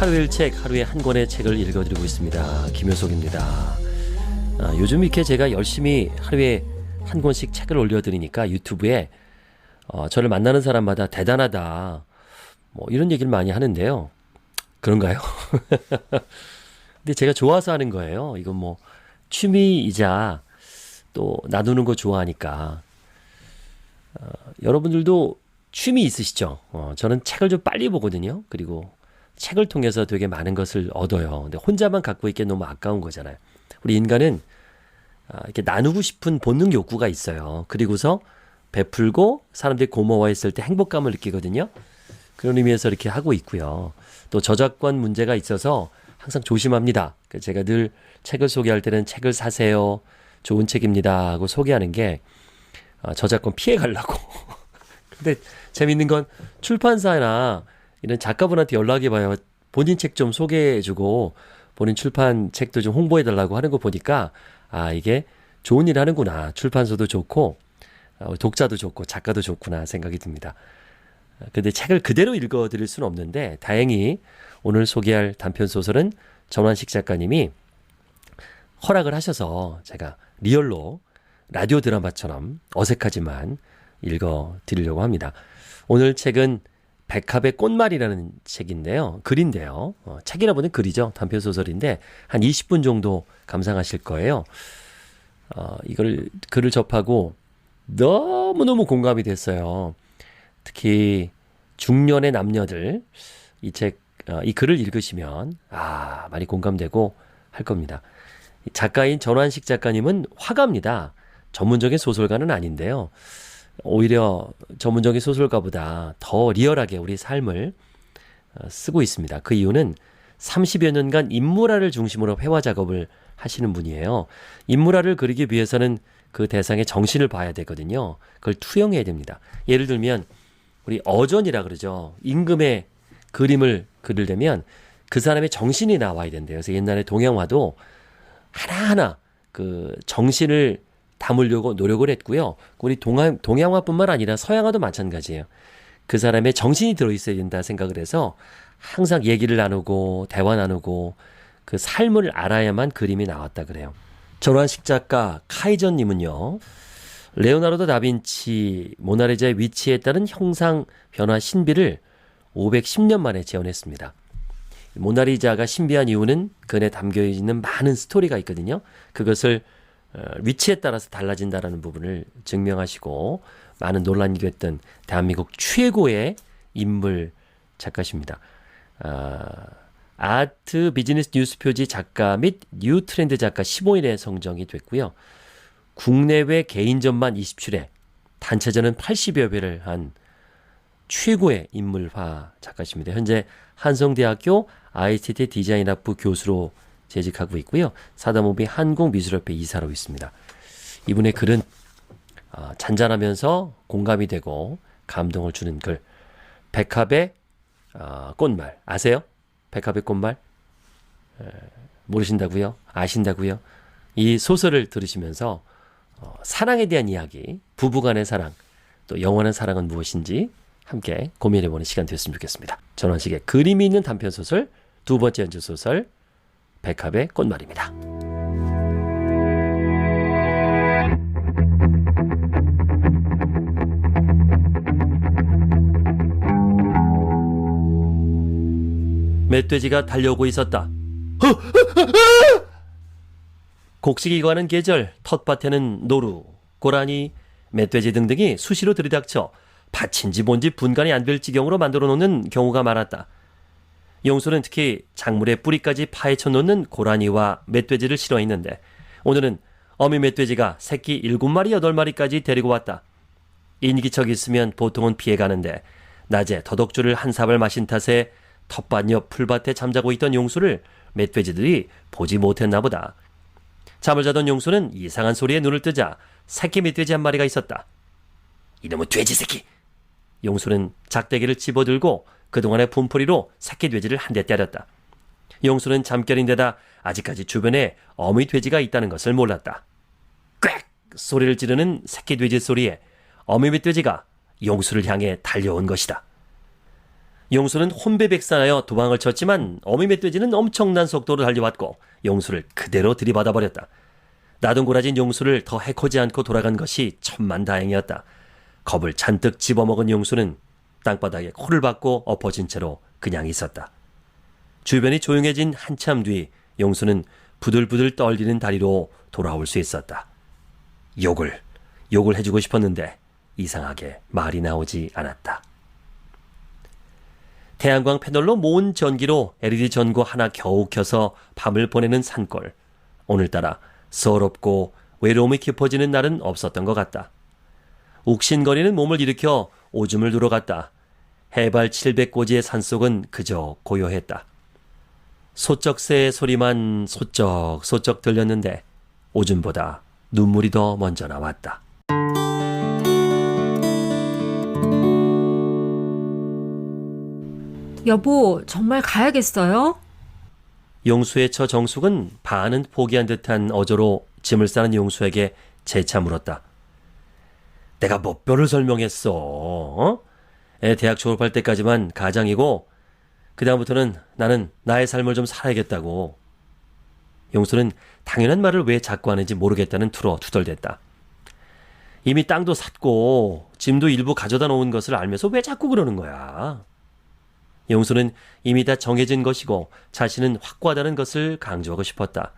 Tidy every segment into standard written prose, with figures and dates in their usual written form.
하루 1책, 하루에 한 권의 책을 읽어드리고 있습니다. 김효석입니다. 요즘 이렇게 제가 열심히 하루에 한 권씩 책을 올려드리니까 유튜브에 저를 만나는 사람마다 대단하다 뭐 이런 얘기를 많이 하는데요. 그런가요? 근데 제가 좋아서 하는 거예요. 이건 뭐 취미이자 또 나누는 거 좋아하니까. 여러분들도 취미 있으시죠? 저는 책을 좀 빨리 보거든요. 그리고 책을 통해서 되게 많은 것을 얻어요. 근데 혼자만 갖고 있기엔 너무 아까운 거잖아요. 우리 인간은 이렇게 나누고 싶은 본능 욕구가 있어요. 그리고서 베풀고 사람들이 고마워했을 때 행복감을 느끼거든요. 그런 의미에서 이렇게 하고 있고요. 또 저작권 문제가 있어서 항상 조심합니다. 제가 늘 책을 소개할 때는 책을 사세요. 좋은 책입니다 하고 소개하는 게 저작권 피해 가려고. 근데 재밌는 건 출판사나 이런 작가분한테 연락해봐요. 본인 책 좀 소개해주고 본인 출판 책도 좀 홍보해달라고 하는 거 보니까 이게 좋은 일 하는구나. 출판사도 좋고 독자도 좋고 작가도 좋구나 생각이 듭니다. 근데 책을 그대로 읽어드릴 수는 없는데 다행히 오늘 소개할 단편소설은 전환식 작가님이 허락을 하셔서 제가 리얼로 라디오 드라마처럼 어색하지만 읽어드리려고 합니다. 오늘 책은 백합의 꽃말이라는 책인데요. 글인데요. 책이라 보니 글이죠. 단편소설인데 한 20분 정도 감상하실 거예요. 이걸 글을 접하고 너무너무 공감이 됐어요. 특히 중년의 남녀들 이 글을 읽으시면 많이 공감되고 할 겁니다. 작가인 전환식 작가님은 화가입니다. 전문적인 소설가는 아닌데요. 오히려 전문적인 소설가보다 더 리얼하게 우리 삶을 쓰고 있습니다. 그 이유는 30여 년간 인물화를 중심으로 회화 작업을 하시는 분이에요. 인물화를 그리기 위해서는 그 대상의 정신을 봐야 되거든요. 그걸 투영해야 됩니다. 예를 들면 우리 어전이라 그러죠. 임금의 그림을 그리려면 그 사람의 정신이 나와야 된대요. 그래서 옛날에 동양화도 하나하나 그 정신을 담으려고 노력을 했고요. 우리 동양화뿐만 아니라 서양화도 마찬가지예요. 그 사람의 정신이 들어있어야 된다 생각을 해서 항상 얘기를 나누고 대화 나누고 그 삶을 알아야만 그림이 나왔다 그래요. 전환식 작가 카이전님은요. 레오나르도 다빈치 모나리자의 위치에 따른 형상 변화 신비를 510년 만에 재현했습니다. 모나리자가 신비한 이유는 그 안에 담겨있는 많은 스토리가 있거든요. 그것을 위치에 따라서 달라진다는 부분을 증명하시고 많은 논란이 됐던 대한민국 최고의 인물 작가십니다. 아트 비즈니스 뉴스 표지 작가 및 뉴 트렌드 작가 15인에 선정이 됐고요. 국내외 개인전만 27회, 단체전은 80여 회를 한 최고의 인물화 작가십니다. 현재 한성대학교 ICT 디자인학부 교수로 재직하고 있고요. 사다모비 한국미술협회 이사로 있습니다. 이분의 글은 잔잔하면서 공감이 되고 감동을 주는 글. 백합의 꽃말 아세요? 백합의 꽃말? 모르신다고요? 아신다고요? 이 소설을 들으시면서 사랑에 대한 이야기, 부부간의 사랑, 또 영원한 사랑은 무엇인지 함께 고민해보는 시간 되었으면 좋겠습니다. 전환식의 그림이 있는 단편소설 두 번째 연주소설 백합의 꽃말입니다. 멧돼지가 달려오고 있었다. 곡식이 가는 계절, 텃밭에는 노루, 고라니, 멧돼지 등등이 수시로 들이닥쳐 밭인지 뭔지 분간이 안 될 지경으로 만들어 놓는 경우가 많았다. 용수는 특히 작물의 뿌리까지 파헤쳐 놓는 고라니와 멧돼지를 싫어했는데 오늘은 어미 멧돼지가 새끼 7마리 8마리까지 데리고 왔다. 인기척이 있으면 보통은 피해가는데 낮에 더덕주를 한 사발 마신 탓에 텃밭 옆 풀밭에 잠자고 있던 용수를 멧돼지들이 보지 못했나 보다. 잠을 자던 용수는 이상한 소리에 눈을 뜨자 새끼 멧돼지 한 마리가 있었다. 이놈의 돼지 새끼! 용수는 작대기를 집어들고 그동안의 분풀이로 새끼 돼지를 한 대 때렸다. 용수는 잠결인데다 아직까지 주변에 어미 돼지가 있다는 것을 몰랐다. 꽥! 소리를 지르는 새끼 돼지 소리에 어미 멧돼지가 용수를 향해 달려온 것이다. 용수는 혼배백산하여 도망을 쳤지만 어미 멧돼지는 엄청난 속도로 달려왔고 용수를 그대로 들이받아버렸다. 나둥고라진 용수를 더 해코지 않고 돌아간 것이 천만다행이었다. 겁을 잔뜩 집어먹은 용수는 땅바닥에 코를 박고 엎어진 채로 그냥 있었다. 주변이 조용해진 한참 뒤 용수는 부들부들 떨리는 다리로 돌아올 수 있었다. 욕을 해주고 싶었는데 이상하게 말이 나오지 않았다. 태양광 패널로 모은 전기로 LED 전구 하나 겨우 켜서 밤을 보내는 산골. 오늘따라 서럽고 외로움이 깊어지는 날은 없었던 것 같다. 욱신거리는 몸을 일으켜 오줌을 누러 갔다. 해발 700고지의 산속은 그저 고요했다. 소쩍새의 소리만 소쩍소쩍 들렸는데 오줌보다 눈물이 더 먼저 나왔다. 여보, 정말 가야겠어요? 용수의 처 정숙은 반은 포기한 듯한 어조로 짐을 싸는 용수에게 재차 물었다. 내가 뭐 뼈를 설명했어. 어? 애 대학 졸업할 때까지만 가장이고 그 다음부터는 나는 나의 삶을 좀 살아야겠다고. 용수는 당연한 말을 왜 자꾸 하는지 모르겠다는 투로 투덜댔다. 이미 땅도 샀고 짐도 일부 가져다 놓은 것을 알면서 왜 자꾸 그러는 거야. 용수는 이미 다 정해진 것이고 자신은 확고하다는 것을 강조하고 싶었다.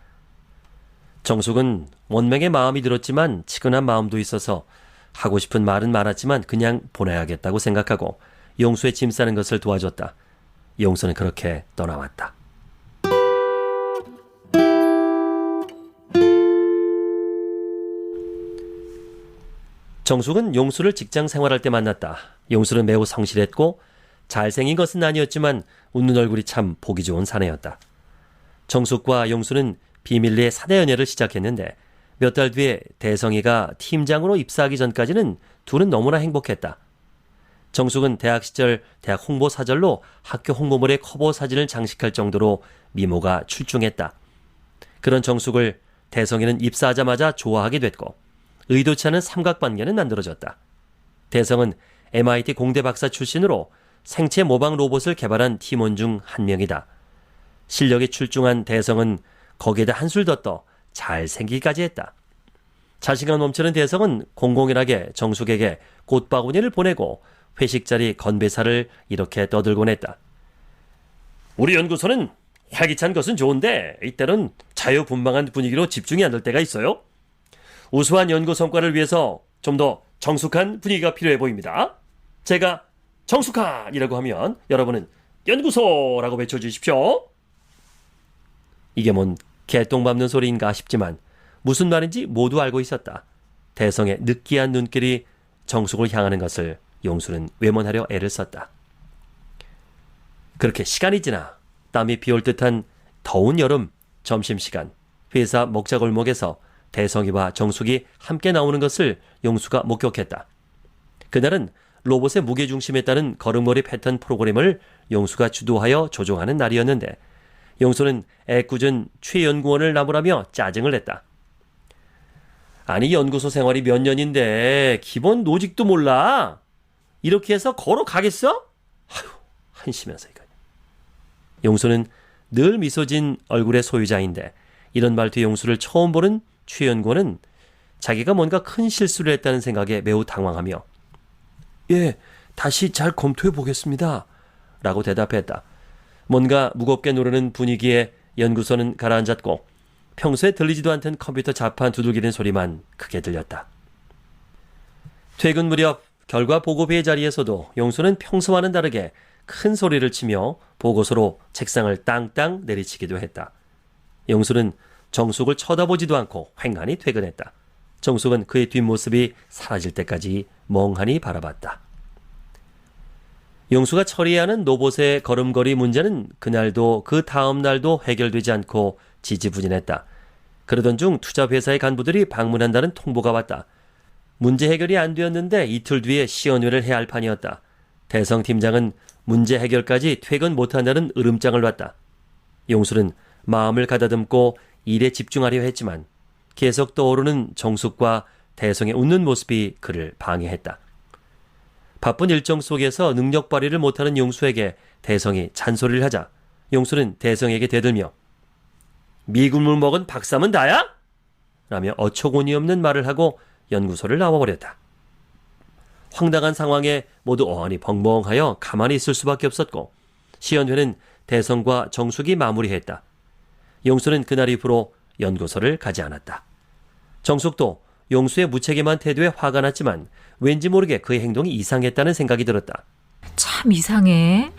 정숙은 원맹의 마음이 들었지만 치근한 마음도 있어서 하고 싶은 말은 많았지만 그냥 보내야겠다고 생각하고 용수의 짐 싸는 것을 도와줬다. 용수는 그렇게 떠나왔다. 정숙은 용수를 직장 생활할 때 만났다. 용수는 매우 성실했고 잘생긴 것은 아니었지만 웃는 얼굴이 참 보기 좋은 사내였다. 정숙과 용수는 비밀리에 사내 연애를 시작했는데 몇 달 뒤에 대성이가 팀장으로 입사하기 전까지는 둘은 너무나 행복했다. 정숙은 대학 시절 대학 홍보 사절로 학교 홍보물에 커버 사진을 장식할 정도로 미모가 출중했다. 그런 정숙을 대성이는 입사하자마자 좋아하게 됐고 의도치 않은 삼각관계는 만들어졌다. 대성은 MIT 공대 박사 출신으로 생체 모방 로봇을 개발한 팀원 중 한 명이다. 실력이 출중한 대성은 거기에다 한술 더 떠 잘생기기까지 했다. 자신감 넘치는 대성은 공공연하게 정숙에게 꽃바구니를 보내고 회식 자리 건배사를 이렇게 떠들곤 했다. 우리 연구소는 활기찬 것은 좋은데 이때는 자유분방한 분위기로 집중이 안 될 때가 있어요. 우수한 연구 성과를 위해서 좀 더 정숙한 분위기가 필요해 보입니다. 제가 정숙한이라고 하면 여러분은 연구소라고 외쳐주십시오. 이게 뭔 개똥 밟는 소리인가 싶지만 무슨 말인지 모두 알고 있었다. 대성의 느끼한 눈길이 정숙을 향하는 것을 용수는 외면하려 애를 썼다. 그렇게 시간이 지나 땀이 비올 듯한 더운 여름 점심시간 회사 먹자골목에서 대성이와 정숙이 함께 나오는 것을 용수가 목격했다. 그날은 로봇의 무게중심에 따른 걸음걸이 패턴 프로그램을 용수가 주도하여 조종하는 날이었는데 용수는 애꿎은 최 연구원을 나무라며 짜증을 냈다. 아니 연구소 생활이 몇 년인데 기본 노직도 몰라? 이렇게 해서 걸어가겠어? 아휴 한심해서 이거. 용수는 늘 미소 진 얼굴의 소유자인데 이런 말투의 용수를 처음 보는 최 연구원은 자기가 뭔가 큰 실수를 했다는 생각에 매우 당황하며 예, 다시 잘 검토해 보겠습니다. 라고 대답했다. 뭔가 무겁게 누르는 분위기에 연구소는 가라앉았고 평소에 들리지도 않던 컴퓨터 자판 두들기는 소리만 크게 들렸다. 퇴근 무렵 결과 보고회의 자리에서도 용수는 평소와는 다르게 큰 소리를 치며 보고서로 책상을 땅땅 내리치기도 했다. 용수는 정숙을 쳐다보지도 않고 횡하니 퇴근했다. 정숙은 그의 뒷모습이 사라질 때까지 멍하니 바라봤다. 용수가 처리해야 하는 로봇의 걸음걸이 문제는 그날도 그 다음 날도 해결되지 않고 지지부진했다. 그러던 중 투자회사의 간부들이 방문한다는 통보가 왔다. 문제 해결이 안 되었는데 이틀 뒤에 시연회를 해야 할 판이었다. 대성 팀장은 문제 해결까지 퇴근 못한다는 으름장을 놨다. 용수는 마음을 가다듬고 일에 집중하려 했지만 계속 떠오르는 정숙과 대성의 웃는 모습이 그를 방해했다. 바쁜 일정 속에서 능력 발휘를 못하는 용수에게 대성이 잔소리를 하자 용수는 대성에게 대들며 미군물 먹은 박삼은 다야? 라며 어처구니 없는 말을 하고 연구소를 나와버렸다. 황당한 상황에 모두 어안이 벙벙하여 가만히 있을 수밖에 없었고 시연회는 대성과 정숙이 마무리했다. 용수는 그날 이후로 연구소를 가지 않았다. 정숙도 용수의 무책임한 태도에 화가 났지만 왠지 모르게 그의 행동이 이상했다는 생각이 들었다. 참 이상해.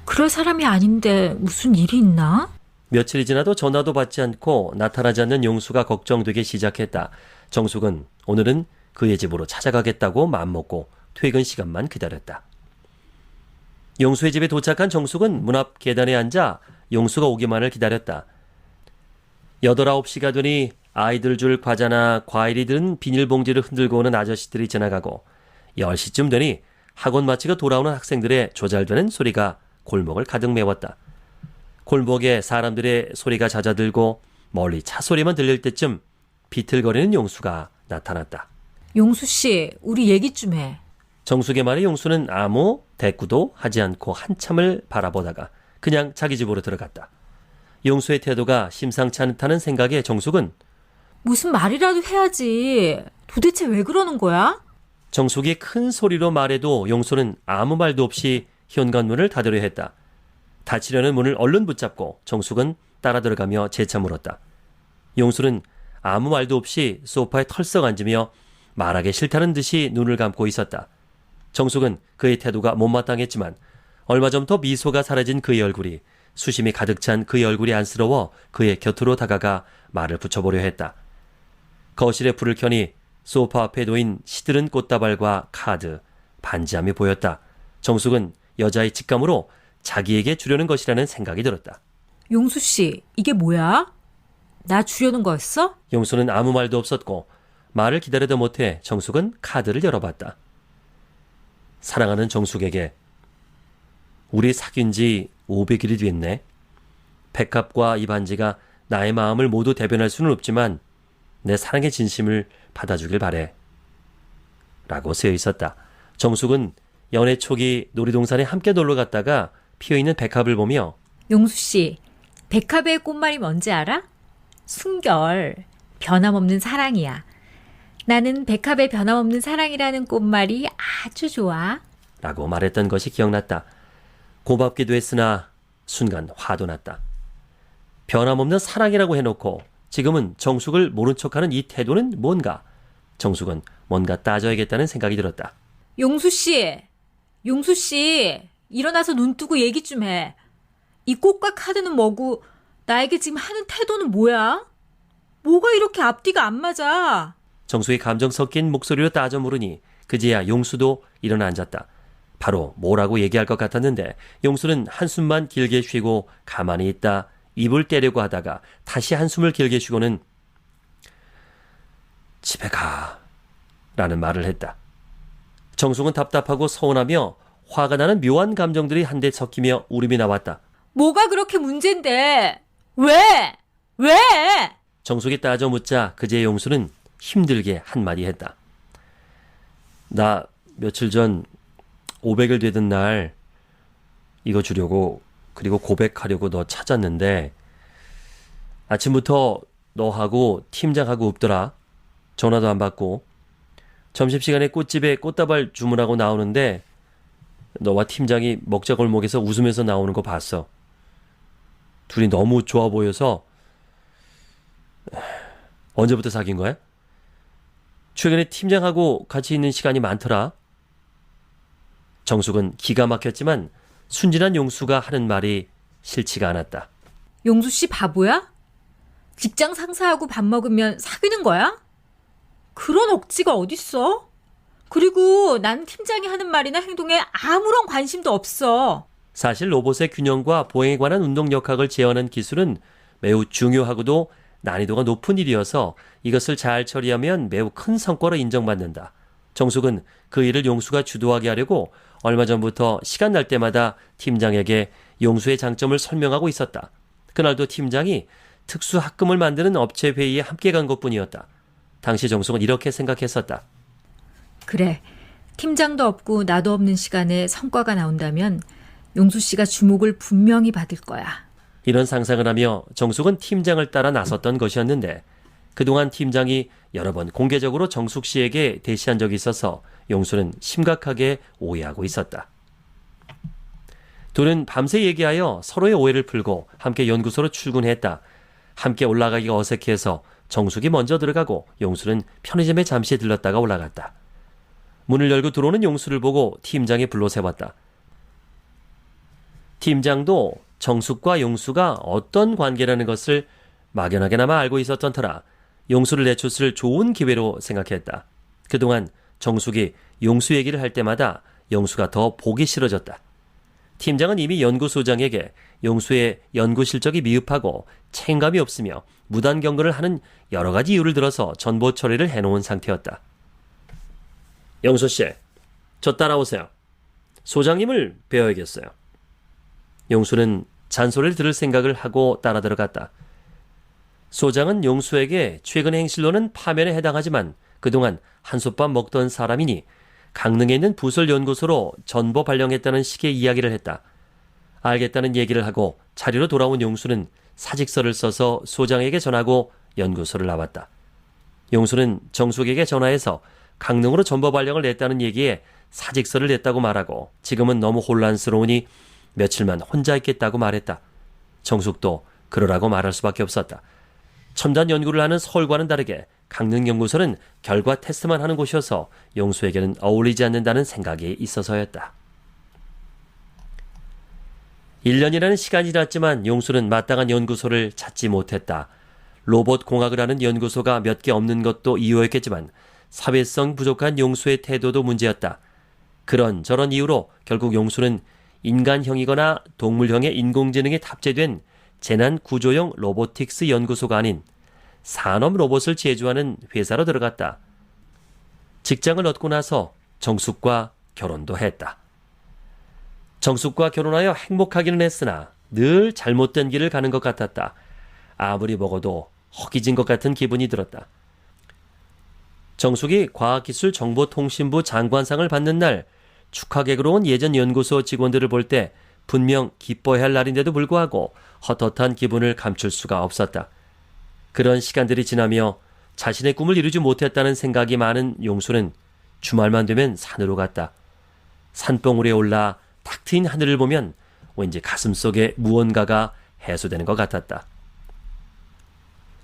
그럴 사람이 아닌데 무슨 일이 있나? 며칠이 지나도 전화도 받지 않고 나타나지 않는 용수가 걱정되기 시작했다. 정숙은 오늘은 그의 집으로 찾아가겠다고 마음먹고 퇴근 시간만 기다렸다. 용수의 집에 도착한 정숙은 문 앞 계단에 앉아 용수가 오기만을 기다렸다. 8, 9시가 되니 아이들 줄 과자나 과일이 든 비닐봉지를 흔들고 오는 아저씨들이 지나가고 10시쯤 되니 학원 마치고 돌아오는 학생들의 조잘되는 소리가 골목을 가득 메웠다. 골목에 사람들의 소리가 잦아들고 멀리 차 소리만 들릴 때쯤 비틀거리는 용수가 나타났다. 용수 씨, 우리 얘기 좀 해. 정숙의 말에 용수는 아무 대꾸도 하지 않고 한참을 바라보다가 그냥 자기 집으로 들어갔다. 용수의 태도가 심상치 않다는 생각에 정숙은 무슨 말이라도 해야지. 도대체 왜 그러는 거야? 정숙이 큰 소리로 말해도 용수는 아무 말도 없이 현관문을 닫으려 했다. 닫히려는 문을 얼른 붙잡고 정숙은 따라 들어가며 재차 물었다. 용수는 아무 말도 없이 소파에 털썩 앉으며 말하기 싫다는 듯이 눈을 감고 있었다. 정숙은 그의 태도가 못마땅했지만 얼마 전부터 미소가 사라진 그의 얼굴이 수심이 가득 찬 그의 얼굴이 안쓰러워 그의 곁으로 다가가 말을 붙여보려 했다. 거실에 불을 켜니 소파 앞에 놓인 시들은 꽃다발과 카드, 반지함이 보였다. 정숙은 여자의 직감으로 자기에게 주려는 것이라는 생각이 들었다. 용수 씨, 이게 뭐야? 나 주려는 거였어? 용수는 아무 말도 없었고 말을 기다리다 못해 정숙은 카드를 열어봤다. 사랑하는 정숙에게 우리 사귄 지 500일이 됐네. 백합과 이 반지가 나의 마음을 모두 대변할 수는 없지만 내 사랑의 진심을 받아주길 바래. 라고 쓰여 있었다. 정숙은 연애 초기 놀이동산에 함께 놀러 갔다가 피어있는 백합을 보며 용수 씨, 백합의 꽃말이 뭔지 알아? 순결, 변함없는 사랑이야. 나는 백합의 변함없는 사랑이라는 꽃말이 아주 좋아. 라고 말했던 것이 기억났다. 고맙기도 했으나 순간 화도 났다. 변함없는 사랑이라고 해놓고 지금은 정숙을 모른 척하는 이 태도는 뭔가? 정숙은 뭔가 따져야겠다는 생각이 들었다. 용수 씨, 용수 씨, 일어나서 눈 뜨고 얘기 좀 해. 이 꽃과 카드는 뭐고 나에게 지금 하는 태도는 뭐야? 뭐가 이렇게 앞뒤가 안 맞아? 정숙이 감정 섞인 목소리로 따져 물으니 그제야 용수도 일어나 앉았다. 바로 뭐라고 얘기할 것 같았는데 용수는 한숨만 길게 쉬고 가만히 있다 입을 떼려고 하다가 다시 한숨을 길게 쉬고는 집에 가 라는 말을 했다. 정숙은 답답하고 서운하며 화가 나는 묘한 감정들이 한데 섞이며 울음이 나왔다. 뭐가 그렇게 문제인데? 왜? 왜? 정숙이 따져 묻자 그제야 용수는 힘들게 한마디 했다. 나 며칠 전 500일 되던 날 이거 주려고 그리고 고백하려고 너 찾았는데 아침부터 너하고 팀장하고 없더라. 전화도 안 받고 점심시간에 꽃집에 꽃다발 주문하고 나오는데 너와 팀장이 먹자골목에서 웃으면서 나오는 거 봤어. 둘이 너무 좋아 보여서 언제부터 사귄 거야? 최근에 팀장하고 같이 있는 시간이 많더라. 정숙은 기가 막혔지만 순진한 용수가 하는 말이 싫지가 않았다. 용수 씨 바보야? 직장 상사하고 밥 먹으면 사귀는 거야? 그런 억지가 어딨어? 그리고 난 팀장이 하는 말이나 행동에 아무런 관심도 없어. 사실 로봇의 균형과 보행에 관한 운동 역학을 재현한 기술은 매우 중요하고도 난이도가 높은 일이어서 이것을 잘 처리하면 매우 큰 성과로 인정받는다. 정숙은 그 일을 용수가 주도하게 하려고 얼마 전부터 시간 날 때마다 팀장에게 용수의 장점을 설명하고 있었다. 그날도 팀장이 특수 학금을 만드는 업체 회의에 함께 간 것뿐이었다. 당시 정숙은 이렇게 생각했었다. 그래, 팀장도 없고 나도 없는 시간에 성과가 나온다면 용수 씨가 주목을 분명히 받을 거야. 이런 상상을 하며 정숙은 팀장을 따라 나섰던 것이었는데 그동안 팀장이 여러 번 공개적으로 정숙 씨에게 대시한 적이 있어서 용수는 심각하게 오해하고 있었다. 둘은 밤새 얘기하여 서로의 오해를 풀고 함께 연구소로 출근했다. 함께 올라가기가 어색해서 정숙이 먼저 들어가고 용수는 편의점에 잠시 들렀다가 올라갔다. 문을 열고 들어오는 용수를 보고 팀장이 불러 세웠다. 팀장도 정숙과 용수가 어떤 관계라는 것을 막연하게나마 알고 있었던 터라 용수를 내쫓을 좋은 기회로 생각했다. 그동안 정숙이 용수 얘기를 할 때마다 용수가 더 보기 싫어졌다. 팀장은 이미 연구소장에게 용수의 연구 실적이 미흡하고 책임감이 없으며 무단 경고를 하는 여러 가지 이유를 들어서 전보 처리를 해놓은 상태였다. 용수 씨, 저 따라오세요. 소장님을 뵈어야겠어요. 용수는 잔소리를 들을 생각을 하고 따라 들어갔다. 소장은 용수에게 최근의 행실로는 파면에 해당하지만 그동안 한솥밥 먹던 사람이니 강릉에 있는 부설연구소로 전보 발령했다는 식의 이야기를 했다. 알겠다는 얘기를 하고 자리로 돌아온 용수는 사직서를 써서 소장에게 전하고 연구소를 나왔다. 용수는 정숙에게 전화해서 강릉으로 전보 발령을 냈다는 얘기에 사직서를 냈다고 말하고 지금은 너무 혼란스러우니 며칠만 혼자 있겠다고 말했다. 정숙도 그러라고 말할 수밖에 없었다. 첨단 연구를 하는 서울과는 다르게 강릉연구소는 결과 테스트만 하는 곳이어서 용수에게는 어울리지 않는다는 생각이 있어서였다. 1년이라는 시간이 지났지만 용수는 마땅한 연구소를 찾지 못했다. 로봇 공학을 하는 연구소가 몇 개 없는 것도 이유였겠지만 사회성 부족한 용수의 태도도 문제였다. 그런 저런 이유로 결국 용수는 인간형이거나 동물형의 인공지능이 탑재된 재난구조용 로보틱스 연구소가 아닌 산업 로봇을 제조하는 회사로 들어갔다. 직장을 얻고 나서 정숙과 결혼도 했다. 정숙과 결혼하여 행복하기는 했으나 늘 잘못된 길을 가는 것 같았다. 아무리 먹어도 허기진 것 같은 기분이 들었다. 정숙이 과학기술정보통신부 장관상을 받는 날 축하객으로 온 예전 연구소 직원들을 볼 때 분명 기뻐해야 할 날인데도 불구하고 헛헛한 기분을 감출 수가 없었다. 그런 시간들이 지나며 자신의 꿈을 이루지 못했다는 생각이 많은 용수는 주말만 되면 산으로 갔다. 산봉우리에 올라 탁 트인 하늘을 보면 왠지 가슴속에 무언가가 해소되는 것 같았다.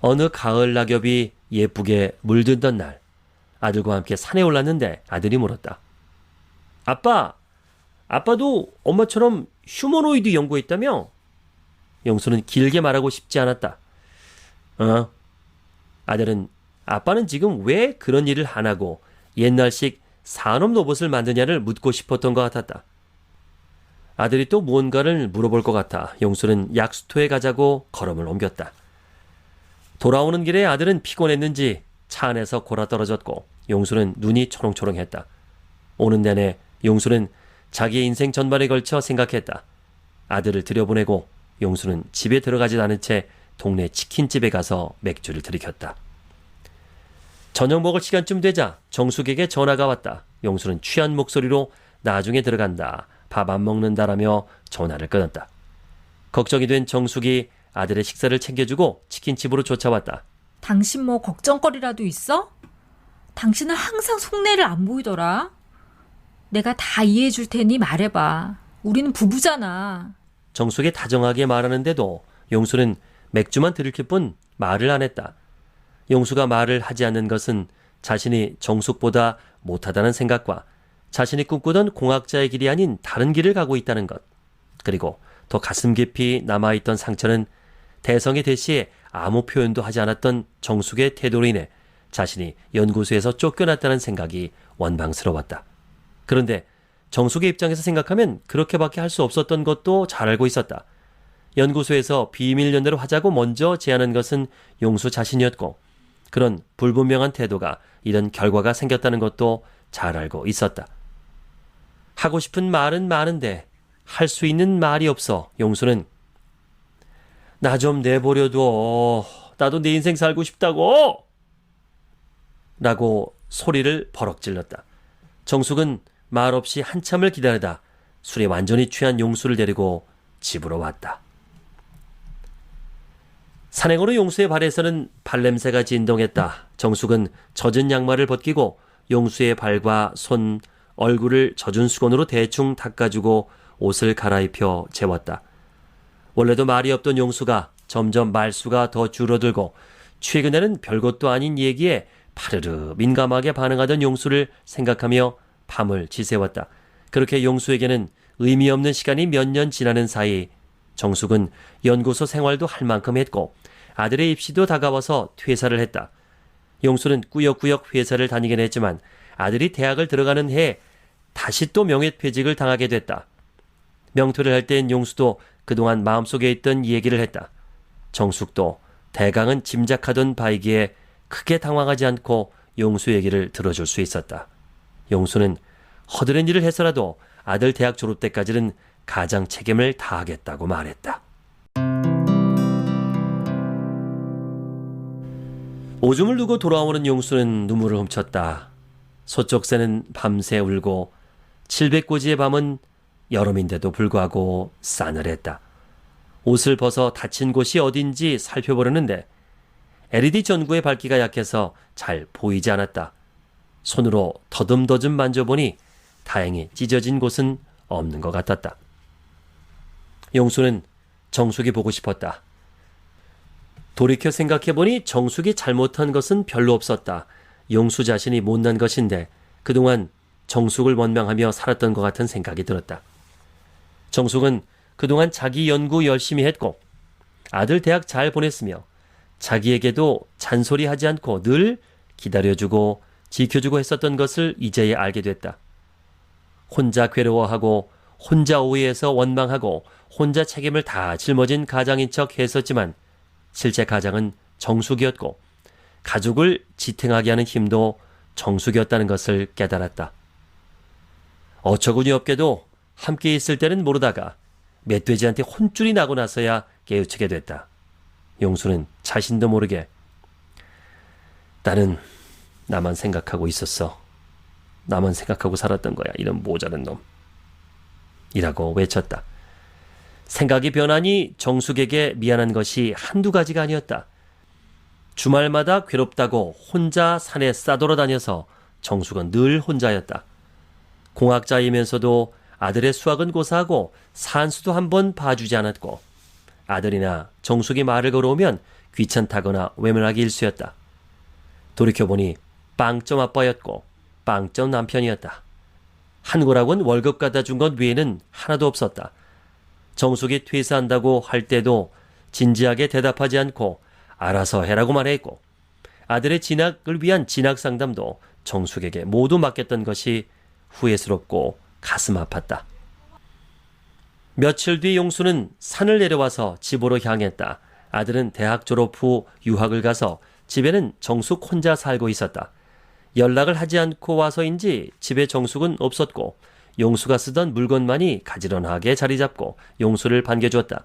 어느 가을 낙엽이 예쁘게 물들던 날 아들과 함께 산에 올랐는데 아들이 물었다. 아빠, 아빠도 엄마처럼 휴머노이드 연구했다며? 용수는 길게 말하고 싶지 않았다. 아들은 아빠는 지금 왜 그런 일을 안 하고 옛날식 산업 로봇을 만드냐를 묻고 싶었던 것 같았다. 아들이 또 무언가를 물어볼 것 같아 용수는 약수터에 가자고 걸음을 옮겼다. 돌아오는 길에 아들은 피곤했는지 차 안에서 골아떨어졌고 용수는 눈이 초롱초롱했다. 오는 내내 용수는 자기의 인생 전반에 걸쳐 생각했다. 아들을 들여보내고 용수는 집에 들어가지 않은 채 동네 치킨집에 가서 맥주를 들이켰다. 저녁 먹을 시간쯤 되자 정숙에게 전화가 왔다. 용수는 취한 목소리로 나중에 들어간다. 밥 안 먹는다라며 전화를 끊었다. 걱정이 된 정숙이 아들의 식사를 챙겨주고 치킨집으로 쫓아왔다. 당신 뭐 걱정거리라도 있어? 당신은 항상 속내를 안 보이더라. 내가 다 이해해 줄 테니 말해봐. 우리는 부부잖아. 정숙이 다정하게 말하는데도 용수는 맥주만 들이킬 뿐 말을 안 했다. 용수가 말을 하지 않는 것은 자신이 정숙보다 못하다는 생각과 자신이 꿈꾸던 공학자의 길이 아닌 다른 길을 가고 있다는 것, 그리고 더 가슴 깊이 남아있던 상처는 대성의 대시에 아무 표현도 하지 않았던 정숙의 태도로 인해 자신이 연구소에서 쫓겨났다는 생각이 원망스러웠다. 그런데 정숙의 입장에서 생각하면 그렇게밖에 할 수 없었던 것도 잘 알고 있었다. 연구소에서 비밀 연대로 하자고 먼저 제안한 것은 용수 자신이었고 그런 불분명한 태도가 이런 결과가 생겼다는 것도 잘 알고 있었다. 하고 싶은 말은 많은데 할 수 있는 말이 없어 용수는 나 좀 내버려둬. 나도 내 인생 살고 싶다고. 라고 소리를 버럭 질렀다. 정숙은 말없이 한참을 기다리다 술에 완전히 취한 용수를 데리고 집으로 왔다. 산행으로 용수의 발에서는 발냄새가 진동했다. 정숙은 젖은 양말을 벗기고 용수의 발과 손, 얼굴을 젖은 수건으로 대충 닦아주고 옷을 갈아입혀 재웠다. 원래도 말이 없던 용수가 점점 말수가 더 줄어들고 최근에는 별것도 아닌 얘기에 파르르 민감하게 반응하던 용수를 생각하며 밤을 지새웠다. 그렇게 용수에게는 의미 없는 시간이 몇 년 지나는 사이 정숙은 연구소 생활도 할 만큼 했고 아들의 입시도 다가와서 퇴사를 했다. 용수는 꾸역꾸역 회사를 다니긴 했지만 아들이 대학을 들어가는 해에 다시 또 명예퇴직을 당하게 됐다. 명퇴를 할 때인 용수도 그동안 마음속에 있던 얘기를 했다. 정숙도 대강은 짐작하던 바이기에 크게 당황하지 않고 용수 얘기를 들어줄 수 있었다. 용수는 허드렛 일을 해서라도 아들 대학 졸업 때까지는 가장 책임을 다하겠다고 말했다. 오줌을 누고 돌아오는 용수는 눈물을 훔쳤다. 소쩍새는 밤새 울고 700고지의 밤은 여름인데도 불구하고 싸늘했다. 옷을 벗어 다친 곳이 어딘지 살펴보려는데 LED 전구의 밝기가 약해서 잘 보이지 않았다. 손으로 더듬더듬 만져보니 다행히 찢어진 곳은 없는 것 같았다. 용수는 정숙이 보고 싶었다. 돌이켜 생각해보니 정숙이 잘못한 것은 별로 없었다. 용수 자신이 못난 것인데 그동안 정숙을 원망하며 살았던 것 같은 생각이 들었다. 정숙은 그동안 자기 연구 열심히 했고 아들 대학 잘 보냈으며 자기에게도 잔소리하지 않고 늘 기다려주고 지켜주고 했었던 것을 이제야 알게 됐다. 혼자 괴로워하고 혼자 오해해서 원망하고 혼자 책임을 다 짊어진 가장인 척 했었지만 실제 가장은 정숙이었고 가족을 지탱하게 하는 힘도 정숙이었다는 것을 깨달았다. 어처구니 없게도 함께 있을 때는 모르다가 멧돼지한테 혼쭐이 나고 나서야 깨우치게 됐다. 용수는 자신도 모르게 나는 나만 생각하고 있었어. 나만 생각하고 살았던 거야. 이런 모자란 놈. 이라고 외쳤다. 생각이 변하니 정숙에게 미안한 것이 한두 가지가 아니었다. 주말마다 괴롭다고 혼자 산에 싸돌아다녀서 정숙은 늘 혼자였다. 공학자이면서도 아들의 수학은 고사하고 산수도 한번 봐주지 않았고 아들이나 정숙이 말을 걸어오면 귀찮다거나 외면하기 일쑤였다. 돌이켜보니 빵점 아빠였고 빵점 남편이었다. 한국학원 월급 갖다 준 것 외에는 하나도 없었다. 정숙이 퇴사한다고 할 때도 진지하게 대답하지 않고 알아서 해라고만 했고 아들의 진학을 위한 진학 상담도 정숙에게 모두 맡겼던 것이 후회스럽고 가슴 아팠다. 며칠 뒤 용수는 산을 내려와서 집으로 향했다. 아들은 대학 졸업 후 유학을 가서 집에는 정숙 혼자 살고 있었다. 연락을 하지 않고 와서인지 집에 정숙은 없었고 용수가 쓰던 물건만이 가지런하게 자리 잡고 용수를 반겨주었다.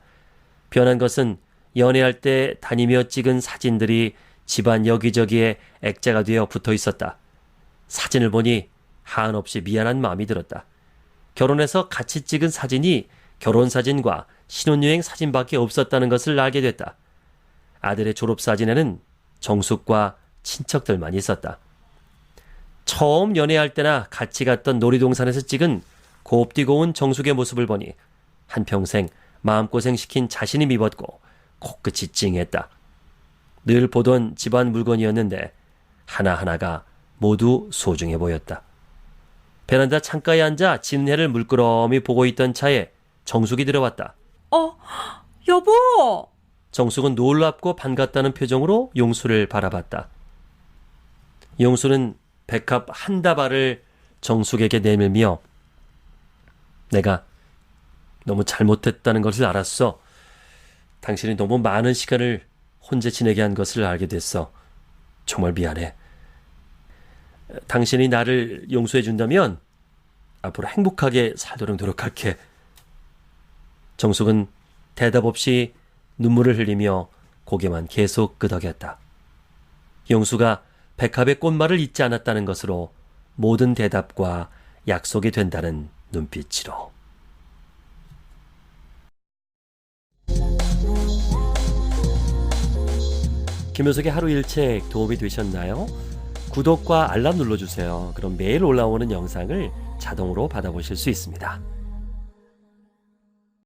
변한 것은 연애할 때 다니며 찍은 사진들이 집안 여기저기에 액자가 되어 붙어 있었다. 사진을 보니 한없이 미안한 마음이 들었다. 결혼해서 같이 찍은 사진이 결혼사진과 신혼여행 사진밖에 없었다는 것을 알게 됐다. 아들의 졸업사진에는 정숙과 친척들만 있었다. 처음 연애할 때나 같이 갔던 놀이동산에서 찍은 곱디고 온 정숙의 모습을 보니 한평생 마음고생시킨 자신이 미웠고 코끝이 찡했다. 늘 보던 집안 물건이었는데 하나하나가 모두 소중해 보였다. 베란다 창가에 앉아 지는 해를 물끄러미 보고 있던 차에 정숙이 들어왔다. 여보! 정숙은 놀랍고 반갑다는 표정으로 용수를 바라봤다. 용수는 백합 한 다발을 정숙에게 내밀며 내가 너무 잘못했다는 것을 알았어. 당신이 너무 많은 시간을 혼자 지내게 한 것을 알게 됐어. 정말 미안해. 당신이 나를 용서해 준다면 앞으로 행복하게 살도록 노력할게. 정숙은 대답 없이 눈물을 흘리며 고개만 계속 끄덕였다. 용수가 백합의 꽃말을 잊지 않았다는 것으로 모든 대답과 약속이 된다는 눈빛으로. 김효석의 하루 일책 도움이 되셨나요? 구독과 알람 눌러주세요. 그럼 매일 올라오는 영상을 자동으로 받아보실 수 있습니다.